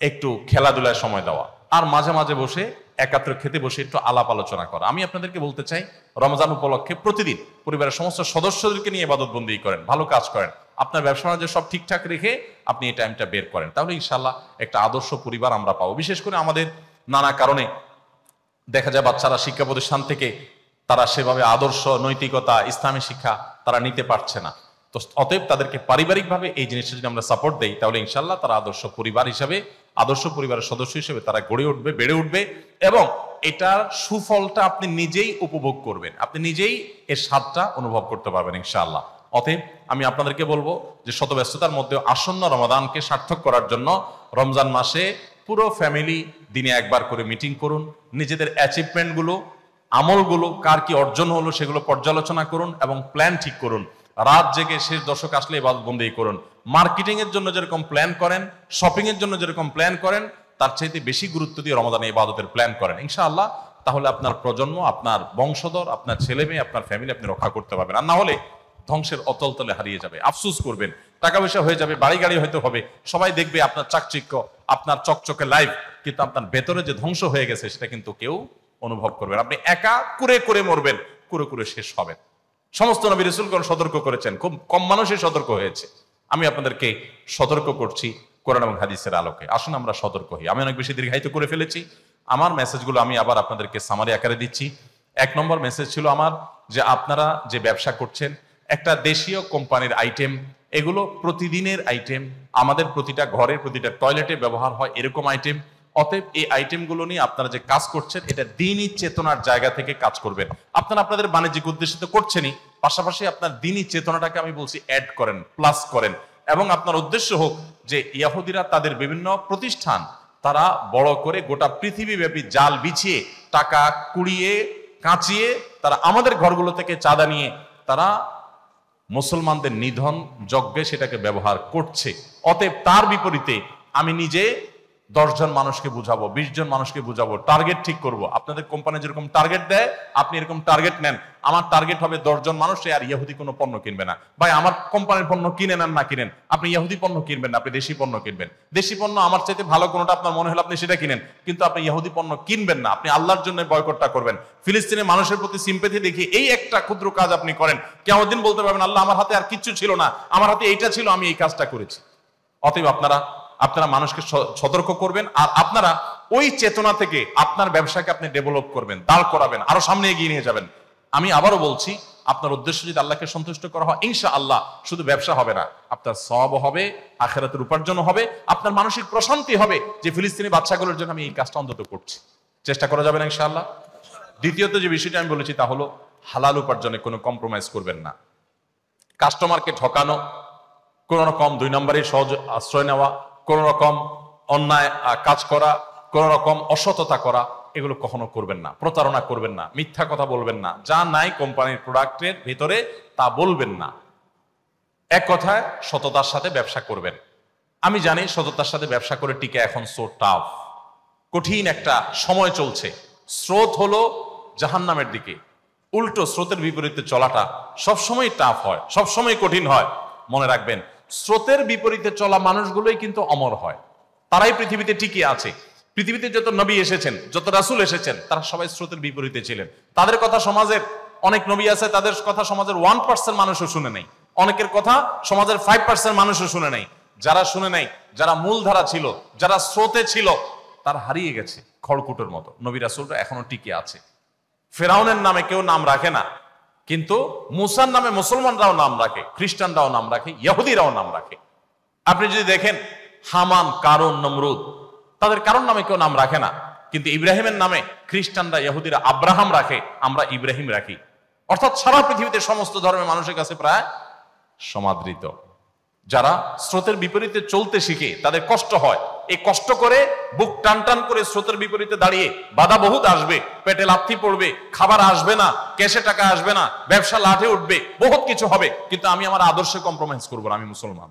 একটু খেলাধুলায় সময় দেওয়া, আর মাঝে মাঝে বসে একাত্র খেতে বসে একটু আলাপ আলোচনা করা। আমি আপনাদেরকে বলতে চাই, রমজান উপলক্ষে প্রতিদিন পরিবারের সমস্ত সদস্যদেরকে নিয়ে ইবাদতবন্দি করেন, ভালো কাজ করেন, আপনার ব্যবসা বাণিজ্য সব ঠিকঠাক রেখে আপনি এই টাইমটা বের করেন, তাহলে ইনশাল্লাহ একটা আদর্শ পরিবার আমরা পাবো। বিশেষ করে আমাদের নানা কারণে দেখা যায় বাচ্চারা শিক্ষা প্রতিষ্ঠান থেকে তারা সেভাবে আদর্শ, নৈতিকতা, ইসলামী শিক্ষা তারা নিতে পারছে না। তো অতএব তাদেরকে পারিবারিকভাবে এই জিনিসটা যদি আমরা সাপোর্ট দেই, তাহলে ইনশাল্লাহ তারা আদর্শ পরিবার হিসাবে, আদর্শ পরিবারের সদস্য হিসেবে তারা গড়ে উঠবে, বেড়ে উঠবে, এবং এটার সুফলটা আপনি নিজেই উপভোগ করবেন, আপনি নিজেই এর স্বাদটা অনুভব করতে পারবেন ইনশাআল্লাহ। অতএব আমি আপনাদেরকে বলবো যে শত ব্যস্ততার মধ্যে আসন্ন রমাদানকে সার্থক করার জন্য রমজান মাসে পুরো ফ্যামিলি দিনে একবার করে মিটিং করুন, নিজেদের অ্যাচিভমেন্টগুলো, আমলগুলো, কার কি অর্জন হলো সেগুলো পর্যালোচনা করুন, এবং প্ল্যান ঠিক করুন। রাত জেগে শেষ দশক আসলে ইবাদতবন্দি করুন। মার্কেটিং এর জন্য যেরকম প্ল্যান করেন, শপিং এর জন্য যেরকম প্ল্যান করেন, তার চাইতে বেশি গুরুত্ব দিয়ে রমাদানে ইবাদতের প্ল্যান করেন ইনশাআল্লাহ। তাহলে আপনার প্রজন্ম, আপনার বংশধর, আপনার ছেলে মেয়ে, আপনার ফ্যামিলি আপনি রক্ষা করতে পারবেন। আর না হলে ধ্বংসের অতল তলে হারিয়ে যাবে, আফসোস করবেন, টাকা পয়সা হয়ে যাবে, বাড়ি গাড়ি হয়তো হবে, সবাই দেখবে আপনার চাকচিক্য, আপনার চকচকে লাইফ, কিন্তু আপনার ভেতরে যে ধ্বংস হয়ে গেছে সেটা কিন্তু কেউ অনুভব করবেন। আপনি একা কুরে কুরে মরবেন, কুরে কুরে শেষ হবেন। সমস্ত নবী রাসূলগণ সতর্ক করেছেন, খুব কম মানুষই সতর্ক হয়েছে। আমি আপনাদেরকে সতর্ক করছি কোরআন এবং হাদিসের আলোকে। আসুন আমরা সতর্ক হই। আমি অনেক বেশি দীর্ঘায়িত করে ফেলেছি। আমার মেসেজগুলো আমি আবার আপনাদেরকে সামারি আকারে দিচ্ছি। 1 নম্বর মেসেজ ছিল আমার, যে আপনারা যে ব্যবসা করছেন, একটা দেশীয় কোম্পানির আইটেম, এগুলো প্রতিদিনের আইটেম, আমাদের প্রতিটা ঘরের প্রতিটা টয়লেটে ব্যবহার হয় এরকম আইটেম। অতএব এই আইটেমগুলো নিয়ে আপনারা যে কাজ করছেন, এটা দ্বীনি চেতনার জায়গা থেকে কাজ করবেন। আপনারা আপনাদের বাণিজ্যিক উদ্দেশ্যে তো করছেনই, পাশাপাশি আপনার দ্বীনি চেতনাটাকে আমি বলছি অ্যাড করেন, প্লাস করেন, এবং আপনার উদ্দেশ্য হোক যে ইহুদিরা তাদের বিভিন্ন প্রতিষ্ঠান তারা বড় করে গোটা পৃথিবীব্যাপী জাল বিছিয়ে, টাকা কুড়িয়ে কাঁচিয়ে তারা আমাদের ঘরগুলো থেকে চাঁদা নিয়ে তারা মুসলমানদের নিধন যজ্ঞে সেটাকে ব্যবহার করছে। অতএব তার বিপরীতে আমি নিজে 10 জন মানুষকে বুঝাবো, 20 জন মানুষকে বুঝাবো, টার্গেট ঠিক করব। আপনাদের কোম্পানি যেরকম টার্গেট দেয়, আপনি এরকম টার্গেট নেন। আমার টার্গেট হবে 10 জন মানুষ আর ইহুদি কোনো পণ্য কিনবে না। ভাই, আমার কোম্পানির পণ্য কিনেন আর না কিনেন, আপনি ইহুদি পণ্য কিনবেন না, আপনি দেশি পণ্য কিনবেন। দেশি পণ্য আমার চাইতে ভালো কোনোটা আপনার মনে হলো আপনি সেটা কিনেন, কিন্তু আপনি ইহুদি পণ্য কিনবেন না। আপনি আল্লাহর জন্য বয়কটটা করবেন। ফিলিস্তিনের মানুষের প্রতি সিম্পেথি দেখিয়ে এই একটা ক্ষুদ্র কাজ আপনি করেন, কিয়ামতের দিন বলতে পারবেন আল্লাহ আমার হাতে আর কিচ্ছু ছিল না, আমার হাতে এইটা ছিল, আমি এই কাজটা করেছি। অতএব আপনারা মানুষকে সতর্ক করবেন, আর আপনারা ওই চেতনা থেকে আপনার ব্যবসাকে আপনি ডেভেলপ করবেন, দাঁড় করাবেন, আরো সামনে এগিয়ে নিয়ে যাবেন। আমি আবারও বলছি, আপনার উদ্দেশ্য যদি আল্লাহকে সন্তুষ্ট করা হয়, ইনশাআল্লাহ শুধু ব্যবসা হবে না, আপনার সওয়াবও হবে, আখিরাতের উপার্জনও হবে, আপনার মানসিক প্রশান্তি হবে যে ফিলিস্তিনি বাচ্চাগুলোর জন্য আমি এই কাজটা অন্তত করছি। চেষ্টা করা যাবে না ইনশাআল্লাহ। দ্বিতীয়ত যে বিষয়টা আমি বলেছি তা হলো হালাল উপার্জনে কোনো কম্প্রোমাইজ করবেন না। কাস্টমারকে ঠকানো, কোন রকম 2 নম্বরের সহজ আশ্রয় নেওয়া, কোন রকম অন্যায় কাজ করা, কোন রকম অসততা করা, এগুলো কখনো করবেন না। প্রতারণা করবেন না, মিথ্যা কথা বলবেন না, যা নাই কোম্পানির প্রোডাক্টের ভিতরে তা বলবেন না। এক কথায় সততার সাথে ব্যবসা করবেন। আমি জানি সততার সাথে ব্যবসা করে টিকে এখন সো টাফ, কঠিন একটা সময় চলছে। স্রোত হলো জাহান্নামের দিকে, উল্টো স্রোতের বিপরীতে চলাটা সবসময় টাফ হয়, সবসময় কঠিন হয়। মনে রাখবেন, স্রোতের বিপরীতে চলা মানুষগুলোই কিন্তু অমর হয়, তারাই পৃথিবীতে টিকে আছে। পৃথিবীতে যত নবী এসেছেন, যত রাসূল এসেছেন, তারা সবাই স্রোতের বিপরীতে ছিলেন। তাদের কথা সমাজের অনেক নবী আছে, তাদের কথা সমাজের 1% মানুষও শুনে নেই, অনেকের কথা সমাজের 5% মানুষও শুনে নেই। যারা শুনে নেই, যারা মূলধারা ছিল, যারা স্রোতে ছিল, তারা হারিয়ে গেছে খড়কুটোর মতো। নবী রাসূলরা এখনো টিকে আছে। ফেরাউনের নামে কেউ নাম রাখে না, কিন্তু মুসার নামে মুসলমানরাও নাম রাখে, খ্রিস্টানরাও নাম রাখে, ইহুদিরাও নাম রাখে। আপনি যদি দেখেন হামান, কারুন, নমরুদ, তাদের কারোর নামে কেউ নাম রাখে না, কিন্তু ইব্রাহিমের নামে খ্রিস্টানরা, ইহুদিরা আব্রাহাম রাখে, আমরা ইব্রাহিম রাখি। অর্থাৎ সারা পৃথিবীতে সমস্ত ধর্মের মানুষের কাছে প্রায় সমাদৃত। যারা স্রোতের বিপরীতে চলতে শিখে তাদের কষ্ট হয়, এই কষ্ট করে বুক টান টান করে স্রোতের বিপরীতে দাঁড়িয়ে বাধা বহুত আসবে, পেটে লাথি পড়বে, খাবার আসবে না, ক্যাশে টাকা আসবে না, ব্যবসা লাঠে উঠবে, বহুত কিছু হবে, কিন্তু আমি আমার আদর্শে কম্প্রোমাইজ করবো না। আমি মুসলমান,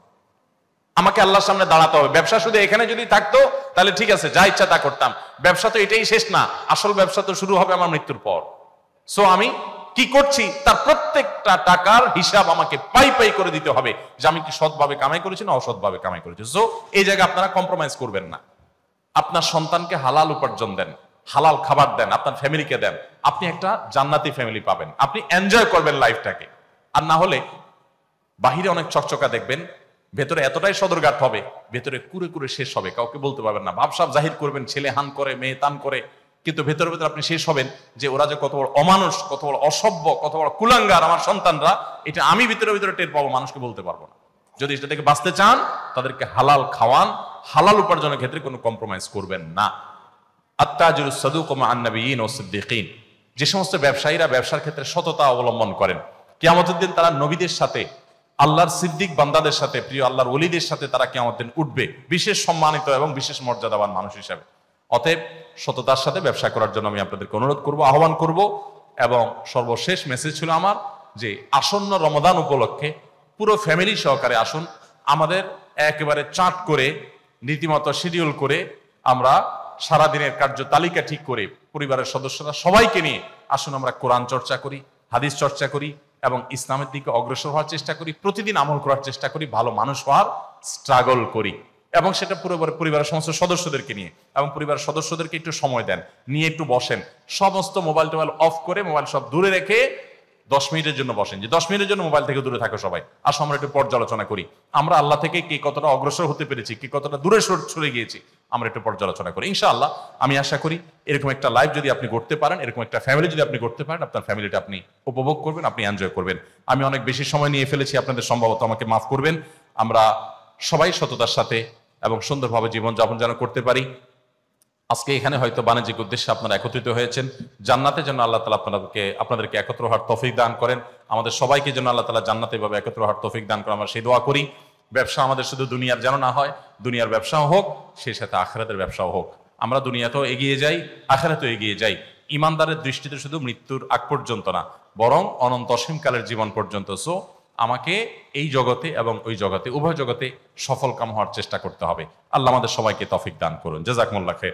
আমাকে আল্লাহর সামনে দাঁড়াতে হবে। ব্যবসা শুধু এখানে যদি থাকতো তাহলে ঠিক আছে, যা ইচ্ছা তা করতাম। ব্যবসা তো এটাই শেষ না, আসল ব্যবসা তো শুরু হবে আমার মৃত্যুর পর। সো আমি কি করছি তার প্রত্যেকটা টাকার হিসাব আমাকে পাই পাই করে দিতে হবে, যে আমি কি সৎভাবে কামাই করেছি না অসৎভাবে কামাই করেছি। সো এই জায়গায় আপনারা কম্প্রোমাইজ করবেন না। আপনার সন্তানকে হালাল উপার্জন দেন, হালাল খাবার দেন, আপনার ফ্যামিলিকে দেন, আপনি একটা জান্নাতি ফ্যামিলি পাবেন, আপনি এনজয় করবেন লাইফটাকে। আর না হলে বাহিরে অনেক চকচকা দেখবেন, ভেতরে এতটাই সদরঘাট হবে, ভেতরে কুরে কুরে শেষ হবে, কাউকে বলতে পারবেন না। ভাবসাব জাহির করবেন, ছেলে হান করে, মেয়ে তান করে, কিন্তু ভেতরে ভেতরে আপনি শেষ হবেন যে ওরা যে কত বড় অমানুষ, কত বড় অসভ্য, কত বড় কুলাঙ্গার আমার সন্তানরা, এটা আমি ভিতরে ভিতরে টের পাবো, মানুষকে বলতে পারবো না। যদি এটা থেকে বাঁচতে চান, তাদেরকে হালাল খাওয়ান, হালাল উপার্জনের ক্ষেত্রে কোনো কম্প্রোমাইজ করবেন না। আত-তাজিরুস সাদুকু মা'আন নাবিয়্যিন ওয়াস সিদ্দীকিন, যে সমস্ত ব্যবসায়ীরা ব্যবসার ক্ষেত্রে সততা অবলম্বন করেন, কিয়ামতের দিন তারা নবীদের সাথে, আল্লাহর সিদ্দিক বান্দাদের সাথে, প্রিয় আল্লাহর ওলিদের সাথে তারা কিয়ামতের দিন উঠবে বিশেষ সম্মানিত এবং বিশেষ মর্যাদাবান মানুষ হিসাবে। অতএব সততার সাথে ব্যবসা করার জন্য আমি আপনাদেরকে অনুরোধ করব, আহ্বান করব। এবং সর্বশেষ মেসেজ ছিল আমার যে আসন্ন রমাদান উপলক্ষে পুরো ফ্যামিলি সহকারে আসুন, আমাদের একেবারে চার্ট করে রীতিমতো শিডিউল করে আমরা সারাদিনের কার্য তালিকা ঠিক করে পরিবারের সদস্যরা সবাইকে নিয়ে আসুন আমরা কোরআন চর্চা করি, হাদিস চর্চা করি এবং ইসলামের দিকে অগ্রসর হওয়ার চেষ্টা করি, প্রতিদিন আমল করার চেষ্টা করি, ভালো মানুষ হওয়ার স্ট্রাগল করি। এবং সেটা পুরো পরিবারের সমস্ত সদস্যদেরকে নিয়ে, এবং পরিবারের সদস্যদেরকে একটু সময় দেন, নিয়ে একটু বসেন, সমস্ত মোবাইল টোবাইল অফ করে, মোবাইল সব দূরে রেখে 10 মিনিটের জন্য বসেন, যে 10 মিনিটের জন্য মোবাইল থেকে দূরে থাকো সবাই। আসো আমরা একটু পর্যালোচনা করি, আমরা আল্লাহ থেকে কে কতটা অগ্রসর হতে পেরেছি, কে কতটা দূরে সরে গিয়েছি, আমরা একটু পর্যালোচনা করি। ইনশাআল্লাহ আমি আশা করি এরকম একটা লাইফ যদি আপনি করতে পারেন, এরকম একটা ফ্যামিলি যদি আপনি করতে পারেন, আপনার ফ্যামিলিটা আপনি উপভোগ করবেন, আপনি এনজয় করবেন। আমি অনেক বেশি সময় নিয়ে ফেলেছি, আপনাদের সম্ভবত আমাকে মাফ করবেন। আমরা সবাই সততার সাথে এবং সুন্দরভাবে জীবনযাপন যেন করতে পারি। আজকে এখানে হয়তো বাণিজ্যিক উদ্দেশ্যে আপনারা একত্রিত হয়েছেন, জান্নাতে যেন আল্লাহ তাআলা আপনাদেরকে একত্র হওয়ার তৌফিক দান করেন, আমাদের সবাইকে যেন আল্লাহ তাআলা জান্নাতে ভাবে একত্র হওয়ার তৌফিক দান করেন, আমরা সেই দোয়া করি। ব্যবসা আমাদের শুধু দুনিয়ার যেন না হয়, দুনিয়ার ব্যবসাও হোক, সেই সাথে আখিরাতের ব্যবসাও হোক। আমরা দুনিয়াতেও এগিয়ে যাই, আখিরাতেও এগিয়ে যাই, ইমানদারের দৃষ্টিতে শুধু মৃত্যুর আগ পর্যন্ত না, বরং অনন্ত অসীমকালের জীবন পর্যন্ত। সো আমাকে এই জগতে এবং ওই জগতে উভয় জগতে সফল কাম হওয়ার চেষ্টা করতে হবে। আল্লাহ আমাদের সবাইকে তৌফিক দান করুন। জাযাকুমুল্লাহ খাইর।